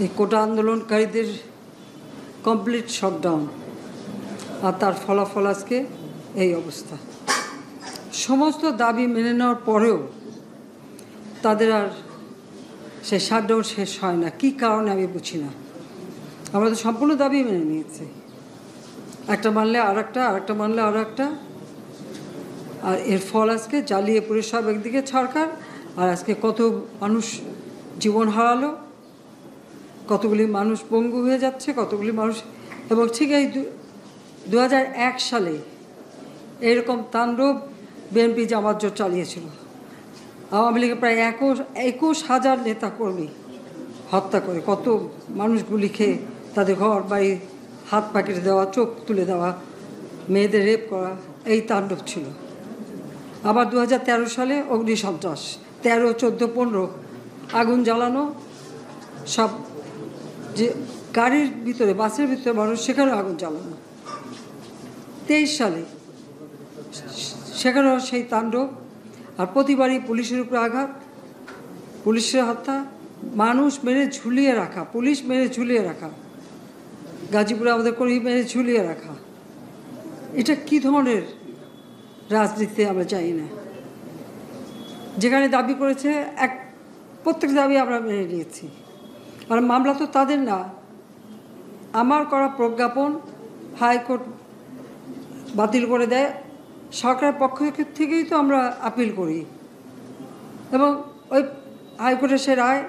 এই কোটা আন্দোলনকারীদের complete shutdown, আর তার ফলাফল আজকে এই অবস্থা। সমস্ত দাবি মেনে নেওয়ার পরেও তাদের আর সেই শাটডাউন শেষ হয় না। কী কারণে আমি বুঝি না। আমরা তো সম্পূর্ণ দাবি মেনে নিয়েছি, একটা মানলে আর একটা, আর একটা মানলে আর একটা, আর এর ফল আজকে জ্বালিয়ে পুড়ে সব একদিকে সরকার, আর আজকে কত মানুষ জীবন হারালো, কতগুলি মানুষ পঙ্গু হয়ে যাচ্ছে, কতগুলি মানুষ। এবং ঠিক এই 2001 সালে এইরকম তাণ্ডব বিএনপি জামাত জোট চালিয়েছিল। আওয়ামী লীগের প্রায় 21,000 নেতাকর্মী হত্যা করে, কত মানুষ গুলি খেয়ে তাদের ঘর বাড়ি হাত পা কেটে দেওয়া, চোখ তুলে দেওয়া, মেয়েদের রেপ করা, এই তাণ্ডব ছিল। আবার 2013 সালে অগ্নিসন্ত্রাস, 13, 14, 15 আগুন জ্বালানো, সব যে গাড়ির ভিতরে, বাসের ভিতরে মানুষ, সেখানেও আগুন জ্বালানো। 23 সালে সেখানেও সেই তাণ্ডব, আর প্রতিবারই পুলিশের উপরে আঘাত, পুলিশের হত্যা, মানুষ মেরে ঝুলিয়ে রাখা, পুলিশ মেরে ঝুলিয়ে রাখা, গাজীপুরে আমাদের কর্মী মেরে ঝুলিয়ে রাখা। এটা কি ধরনের রাজনীতি আমরা চাই না। যেখানে দাবি করেছে প্রত্যেক দাবি আমরা মেনে নিয়েছি। আর মামলা তো তাদের না, আমার করা প্রজ্ঞাপন হাইকোর্ট বাতিল করে দেয়, সরকারের পক্ষ থেকেই তো আমরা আপিল করি, এবং ওই হাইকোর্টের সে রায়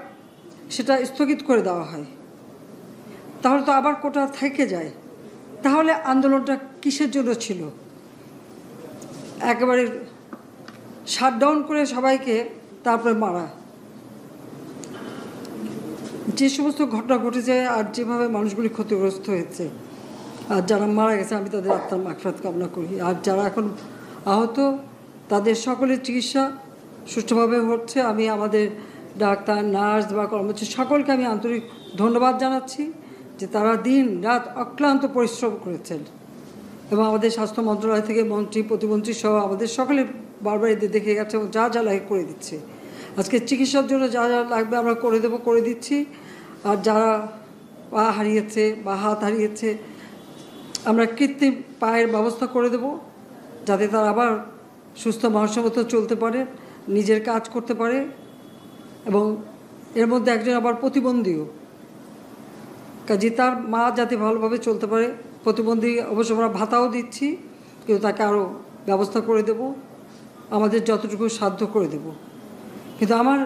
সেটা স্থগিত করে দেওয়া হয়। তাহলে তো আবার কোটা থেকে যায়। তাহলে আন্দোলনটা কিসের জন্য ছিল? একেবারে শাটডাউন করে সবাইকে তারপরে মারা। যে সমস্ত ঘটনা ঘটেছে আর যেভাবে মানুষগুলি ক্ষতিগ্রস্ত হয়েছে, আর যারা মারা গেছে আমি তাদের আত্মার মাগফিরাত কামনা করি। আর যারা এখন আহত তাদের সকলের চিকিৎসা সুষ্ঠুভাবে হচ্ছে। আমি আমাদের ডাক্তার, নার্স বা কর্মচারী সকলকে আমি আন্তরিক ধন্যবাদ জানাচ্ছি যে তারা দিন রাত অক্লান্ত পরিশ্রম করেছেন। এবং আমাদের স্বাস্থ্য মন্ত্রণালয় থেকে মন্ত্রী, প্রতিমন্ত্রী সহ আমাদের সকলে বারবার এদের দেখে গেছে এবং যা যা লাগে করে দিচ্ছে। আজকে চিকিৎসার জন্য যা যা লাগবে আমরা করে দিচ্ছি। আর যারা পা হারিয়েছে বা হাত হারিয়েছে, আমরা কৃত্রিম পায়ের ব্যবস্থা করে দেব, যাতে তারা আবার সুস্থ মানুষের মতো চলতে পারে, নিজের কাজ করতে পারে। এবং এর মধ্যে একজন আবার প্রতিবন্ধীও, কাজে তার মা যাতে ভালোভাবে চলতে পারে। প্রতিবন্ধী অবশ্য আমরা ভাতাও দিচ্ছি, কিন্তু তাকে আরও ব্যবস্থা করে দেব, আমাদের যতটুকু সাধ্য করে দেব। কিন্তু আমার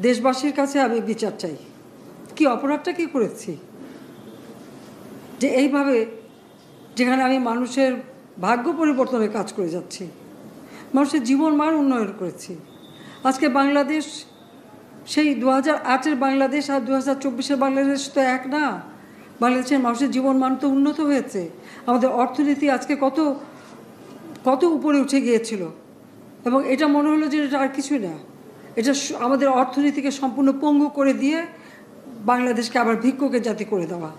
দেশবাসীর কাছে আমি বিচার চাই, কি অপরাধটা কী করেছি যে এইভাবে, যেখানে আমি মানুষের ভাগ্য পরিবর্তনের কাজ করে যাচ্ছি, মানুষের জীবন মান উন্নয়ন করেছি। আজকে বাংলাদেশ সেই 2008-এর বাংলাদেশ আর 2024-এর বাংলাদেশ তো এক না। বাংলাদেশের মানুষের জীবন মান তো উন্নত হয়েছে। আমাদের অর্থনীতি আজকে কত উপরে উঠে গিয়েছিল, এবং এটা মনে হলো যে এটা আর কিছুই না। এটা আমাদের অর্থনীতিকে সম্পূর্ণ পঙ্গু করে দিয়ে বাংলাদেশকে আবার ভিক্ষুকের জাতি করে দেওয়া,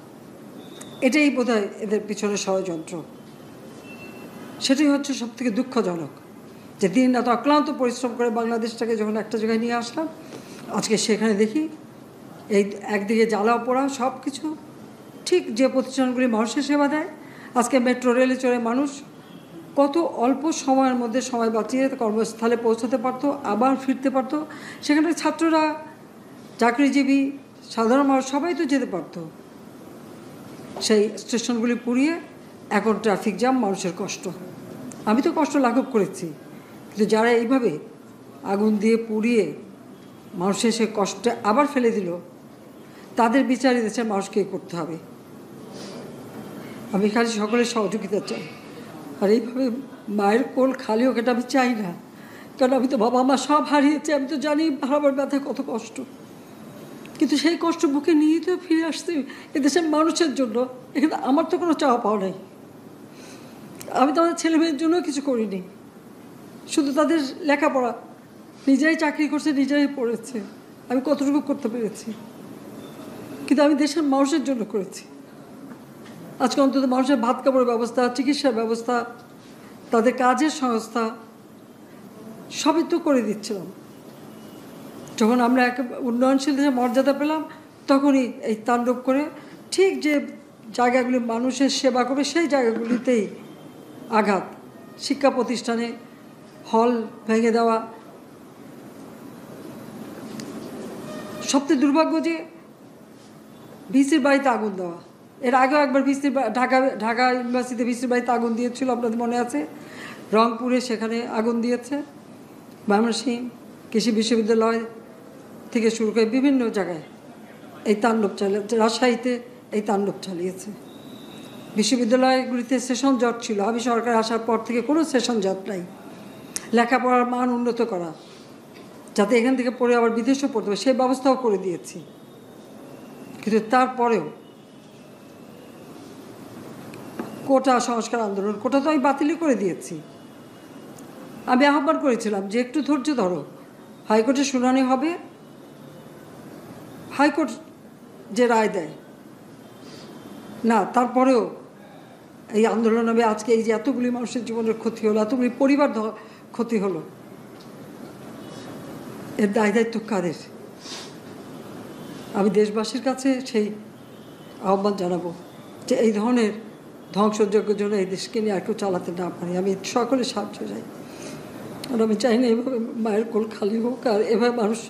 এটাই বোধহয় এদের পিছনে ষড়যন্ত্র। সেটাই হচ্ছে সবথেকে দুঃখজনক, যে দিন রাত অক্লান্ত পরিশ্রম করে বাংলাদেশটাকে যখন একটা জায়গায় নিয়ে আসলাম, আজকে সেখানে দেখি এই একদিকে জ্বালা পোড়া সব কিছু। ঠিক যে প্রতিষ্ঠানগুলি মানুষের সেবা দেয়, আজকে মেট্রো রেলে চড়ে মানুষ কত অল্প সময়ের মধ্যে সময় বাঁচিয়ে কর্মস্থলে পৌঁছাতে পারতো, আবার ফিরতে পারতো। সেখানে ছাত্ররা, চাকরিজীবী, সাধারণ মানুষ সবাই তো যেতে পারতো। সেই স্টেশনগুলি পুড়িয়ে এখন ট্রাফিক জ্যাম, মানুষের কষ্ট। আমি তো কষ্ট লাঘব করেছি, কিন্তু যারা এইভাবে আগুন দিয়ে পুড়িয়ে মানুষের সে কষ্টে আবার ফেলে দিল, তাদের বিচার দেশের মানুষকে করতে হবে। আমি খালি সকলের সহযোগিতা চাই। আর এইভাবে মায়ের কোল খালি হোক, এটা আমি চাই না। কারণ আমি তো বাবা মা সব হারিয়েছি, আমি তো জানি হারাবার ব্যথা কত কষ্ট। কিন্তু সেই কষ্ট বুকে নিয়ে তো ফিরে আসছি এদেশের মানুষের জন্য। এখানে আমার তো কোনো চাওয়া পাওয়া নেই। আমি তো আমার ছেলে মেয়ের জন্য কিছু করিনি, শুধু তাদের লেখাপড়া, নিজেরাই চাকরি করছে, নিজেরাই পড়েছে, আমি কতটুকু করতে পেরেছি। কিন্তু আমি দেশের মানুষের জন্য করেছি। আজকে অন্তত মানুষের ভাত কাপড়ের ব্যবস্থা, চিকিৎসার ব্যবস্থা, তাদের কাজের সংস্থা সবই তো করে দিচ্ছিলাম। যখন আমরা এক উন্নয়নশীল দেশে মর্যাদা পেলাম, তখনই এই তাণ্ডব করে ঠিক যে জায়গাগুলি মানুষের সেবা করবে সেই জায়গাগুলিতেই আঘাত, শিক্ষা প্রতিষ্ঠানে হল ভেঙে দেওয়া। সবচেয়ে দুর্ভাগ্য যে ভিসির বাড়িতে আগুন দেওয়া। এর আগেও একবার ঢাকা ইউনিভার্সিটিতে ভিসির বাড়িতে আগুন দিয়েছিল, আপনাদের মনে আছে। রংপুরে সেখানে আগুন দিয়েছে, ময়মনসিংহ কৃষি বিশ্ববিদ্যালয় থেকে শুরু করে বিভিন্ন জায়গায় এই তাণ্ডব চালিয়েছে। রাজশাহীতে এই তাণ্ডব চালিয়েছে। বিশ্ববিদ্যালয়গুলিতে সেশন জট ছিল, আমি সরকার আসার পর থেকে কোনো সেশন জট নাই। লেখাপড়ার মান উন্নত করা, যাতে এখান থেকে পড়ে আবার বিদেশেও পড়তে হবে, সেই ব্যবস্থাও করে দিয়েছি। কিন্তু তারপরেও কোটা সংস্কার আন্দোলন, কোটা তো আমি বাতিলই করে দিয়েছি। আমি আহ্বান করেছিলাম যে একটু ধৈর্য ধরো, হাইকোর্টে শুনানি হবে, হাইকোর্ট যে রায় দেয় না। তারপরেও এই আন্দোলন হবে। আজকে এই যে এতগুলি মানুষের জীবনের ক্ষতি হলো, এতগুলি পরিবার ক্ষতি হলো, এর দায় দায়িত্ব কাদের? আমি দেশবাসীর কাছে সেই আহ্বান জানাবো যে এই ধরনের ধ্বংসযজ্ঞের জন্য এই দেশকে নিয়ে আর কেউ চালাতে না পারি। আমি সকলে সাহায্য চাই, আর আমি চাই না এভাবে মায়ের কোল খালি হোক আর এভাবে মানুষ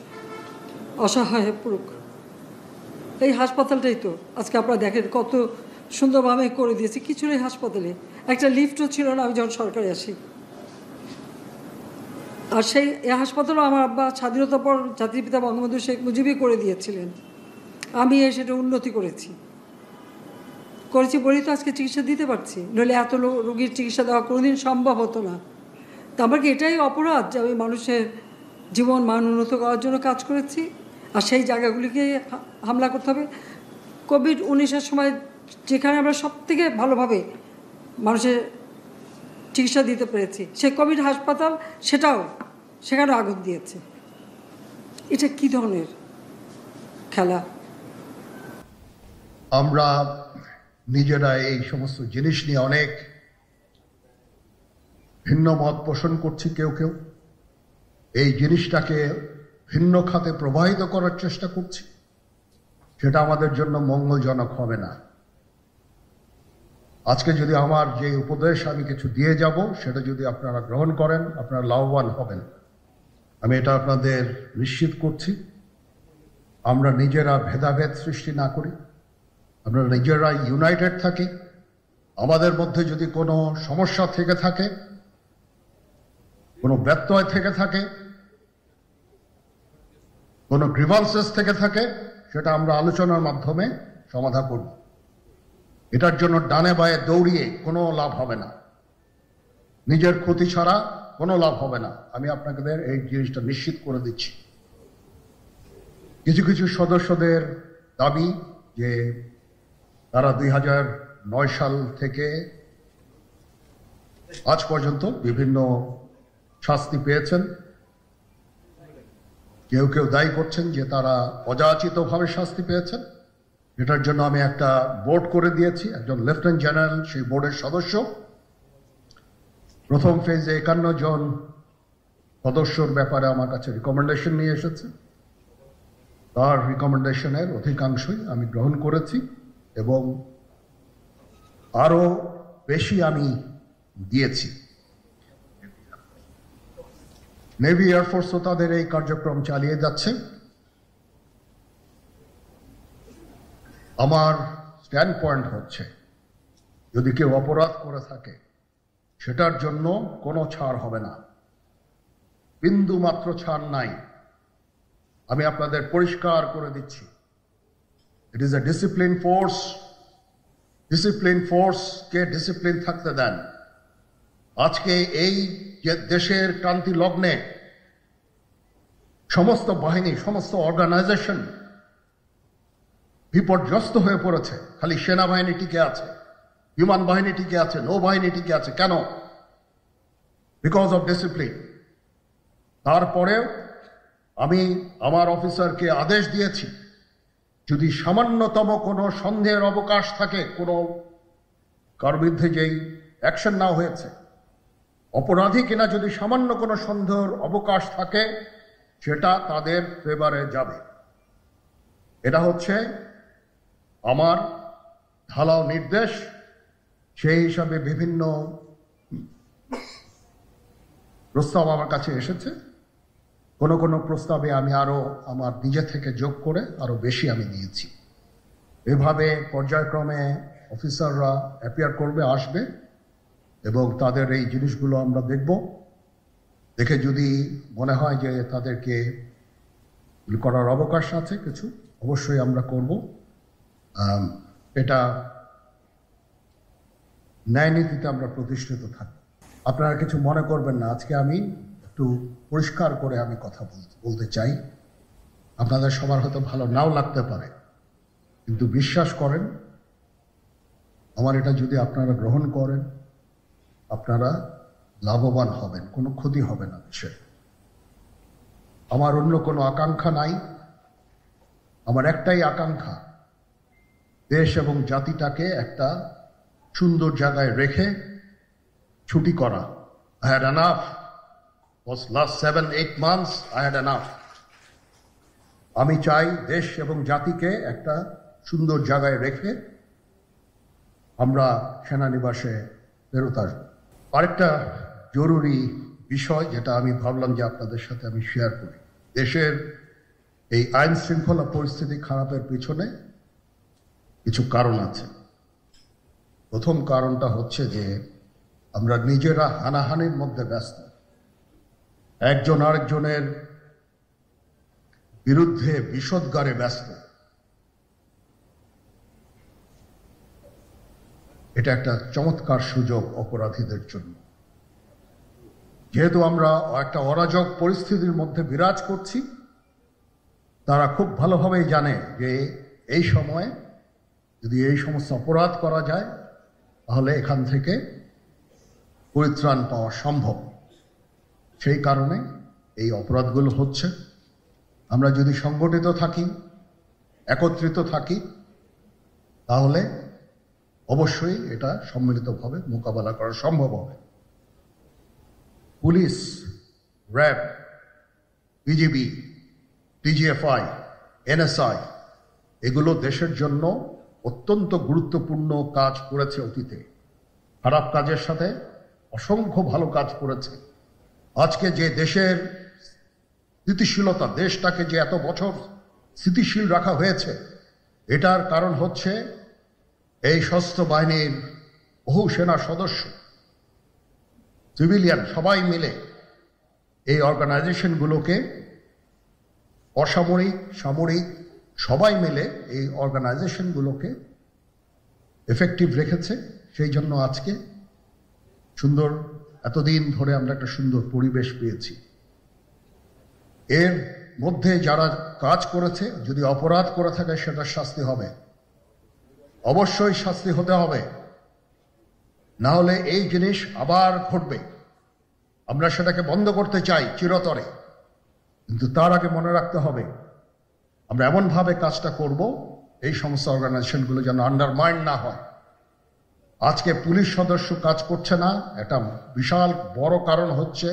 অসহায় হয়ে পড়ুক। এই হাসপাতালটাই তো আজকে আপনারা দেখেন কত সুন্দরভাবে করে দিয়েছে। কিছু নেই হাসপাতালে, একটা লিফটও ছিল না আমি যখন সরকারে আসি। আর সেই এই হাসপাতালও আমার আব্বা স্বাধীনতার পর জাতির পিতা বঙ্গবন্ধু শেখ মুজিবই করে দিয়েছিলেন। আমি সেটা উন্নতি করেছি বলেই তো আজকে চিকিৎসা দিতে পারছি, নইলে এত রোগীর চিকিৎসা দেওয়া কোনোদিন সম্ভব হতো না। তা আমার কি এটাই অপরাধ যে আমি মানুষের জীবন মান উন্নত করার জন্য কাজ করেছি, আর সেই জায়গাগুলিকে হামলা করতে হবে? কোভিড-19 সময় যেখানে আমরা সব থেকে ভালোভাবে মানুষের চিকিৎসা দিতে পেরেছি, সেই কোভিড হাসপাতাল সেখানে আগুন দিয়েছে। এটা কি ধরনের খেলা? আমরা নিজেরা এই সমস্ত জিনিস নিয়ে অনেক ভিন্ন মত পোষণ করছি। কেউ কেউ এই জিনিসটাকে ভিন্ন খাতে প্রবাহিত করার চেষ্টা করছি, সেটা আমাদের জন্য মঙ্গলজনক হবে না। আজকে যদি আমার যে উপদেশ আমি কিছু দিয়ে যাব, সেটা যদি আপনারা গ্রহণ করেন, আপনারা লাভবান হবেন, আমি এটা আপনাদের নিশ্চিত করছি। আমরা নিজেরা ভেদাভেদ সৃষ্টি না করি, আমরা নিজেরা ইউনাইটেড থাকি। আমাদের মধ্যে যদি কোনো সমস্যা থেকে থাকে, কোনো ব্যত্যয় থেকে থাকে, কোনো গ্রিভান্সেস থেকে থাকে, সেটা আমরা আলোচনার মাধ্যমে সমাধান করব। এটার জন্য ডানে বায়ে দৌড়িয়ে কোনো লাভ হবে না, নিজের ক্ষতি ছাড়া কোনো লাভ হবে না। আমি আপনাদের এই জিনিসটা নিশ্চিত করে দিচ্ছি। কিছু কিছু সদস্যদের দাবি যে তারা 2009 সাল থেকে আজ পর্যন্ত বিভিন্ন শাস্তি পেয়েছেন। কেউ কেউ দায়ী করছেন যে তারা অযাচিতভাবে শাস্তি পেয়েছেন। এটার জন্য আমি একটা বোর্ড করে দিয়েছি, একজন লেফটেন্যান্ট জেনারেল সেই বোর্ডের সদস্য। প্রথম ফেজে 51 জন সদস্যর ব্যাপারে আমার কাছে রিকমেন্ডেশন নিয়ে এসেছে। তার রিকমেন্ডেশনের অধিকাংশই আমি গ্রহণ করেছি এবং আরো বেশি আমি দিয়েছি। নেভি এয়ারফোর্সও তাদের এই কার্যক্রম চালিয়ে যাচ্ছে। আমার স্ট্যান্ড পয়েন্ট হচ্ছে, যদি কেউ অপরাধ করে থাকে সেটার জন্য কোনো ছাড় হবে না, বিন্দু মাত্র ছাড় নাই। আমি আপনাদের পরিষ্কার করে দিচ্ছি, it is a discipline force. Discipline ফোর্সকে ডিসিপ্লিন থাকতে দেন। আজকে এই যে দেশের ক্রান্তি লগ্নে সমস্ত বাহিনী, সমস্ত অর্গানাইজেশন বিপর্যস্ত হয়ে পড়েছে। খালি সেনাবাহিনী টিকে আছে, বিমান বাহিনী টিকে আছে, নৌবাহিনী টিকে আছে। কেন? Because of discipline. তারপরেও আমি আমার অফিসারকে আদেশ দিয়েছি, যদি সামান্যতম কোনো সন্দেহের অবকাশ থাকে, কোনো কার বিরুদ্ধে যেই অ্যাকশন না হয়েছে, অপরাধী কিনা যদি সামান্য কোনো সন্দেহের অবকাশ থাকে, সেটা তাদের ফেভারে যাবে। এটা হচ্ছে আমার ঢালাও নির্দেশ। সেই হিসাবে বিভিন্ন প্রস্তাব আমার কাছে এসেছে। কোনো কোনো প্রস্তাবে আমি আরো আমার নিজে থেকে যোগ করে আরো বেশি আমি নিয়েছি। এভাবে পর্যায়ক্রমে অফিসাররা অ্যাপিয়ার করবে, আসবে, এবং তাদের এই জিনিসগুলো আমরা দেখব। দেখে যদি মনে হয় যে তাদেরকে করার অবকাশ আছে কিছু, অবশ্যই আমরা করব। এটা ন্যায় নীতিতে আমরা প্রতিষ্ঠিত থাকব। আপনারা কিছু মনে করবেন না, আজকে আমি একটু পরিষ্কার করে আমি কথা বলতে চাই। আপনাদের সবার হয়তো ভালো নাও লাগতে পারে, কিন্তু বিশ্বাস করেন, আমার এটা যদি আপনারা গ্রহণ করেন, আপনারা লাভবান হবেন, কোনো ক্ষতি হবে না দেশের। আমার অন্য কোনো আকাঙ্ক্ষা নাই। আমার একটাই আকাঙ্ক্ষা, দেশ এবং জাতিটাকে একটা সুন্দর জায়গায় রেখে ছুটি করা। I had enough. Was last 7-8 months I had enough. আমি চাই দেশ এবং জাতিকে একটা সুন্দর জায়গায় রেখে আমরা সেনানিবাসে ফেরত আসবো। আরেকটা জরুরি বিষয় যেটা আমি ভাবলাম যে আপনাদের সাথে আমি শেয়ার করি। দেশের এই আইন শৃঙ্খলা পরিস্থিতি খারাপের পিছনে কিছু কারণ আছে। প্রথম কারণটা হচ্ছে যে আমরা নিজেরা হানাহানির মধ্যে ব্যস্ত, একজন আরেকজনের বিরুদ্ধে বিষোদ্গারে ব্যস্ত। এটা একটা চমৎকার সুযোগ অপরাধীদের জন্য। যেহেতু আমরা একটা অরাজক পরিস্থিতির মধ্যে বিরাজ করছি, তারা খুব ভালোভাবেই জানে যে এই সময়ে যদি এই সমস্ত অপরাধ করা যায় তাহলে এখান থেকে পরিত্রাণ পাওয়া সম্ভব। সেই কারণে এই অপরাধগুলো হচ্ছে। আমরা যদি সংগঠিত থাকি, একত্রিত থাকি, তাহলে অবশ্যই এটা সম্মিলিতভাবে মোকাবেলা করা সম্ভব হবে। Police, RAB, BGB, TGFI, NSI এগুলো দেশের জন্য অত্যন্ত গুরুত্বপূর্ণ কাজ করেছে অতীতে। খারাপ কাজের সাথে অসংখ্য ভালো কাজ করেছে। আজকে যে দেশের স্থিতিশীলতা, দেশটাকে যে এত বছর স্থিতিশীল রাখা হয়েছে, এটার কারণ হচ্ছে এই সশস্ত্র বাহিনীর বহু সেনা সদস্য, সিভিলিয়ান সবাই মিলে এই অর্গানাইজেশনগুলোকে, অসামরিক, সামরিক সবাই মিলে এই অর্গানাইজেশনগুলোকে এফেক্টিভ রেখেছে। সেই জন্য আজকে সুন্দর, এতদিন ধরে আমরা একটা সুন্দর পরিবেশ পেয়েছি। এর মধ্যে যারা কাজ করেছে, যদি অপরাধ করে থাকে সেটার শাস্তি হবে, অবশ্যই শাস্তি হতে হবে, না হলে এই জিনিস আবার ঘটবে। আমরা সেটাকে বন্ধ করতে চাই চিরতরে, কিন্তু তার আগে মনে রাখতে হবে আমরা এমনভাবে কাজটা করব এই সমস্ত অর্গানাইজেশনগুলো যেন আন্ডারমাইন না হয়। আজকে পুলিশ সদস্য কাজ করছে না, এটা বিশাল বড় কারণ হচ্ছে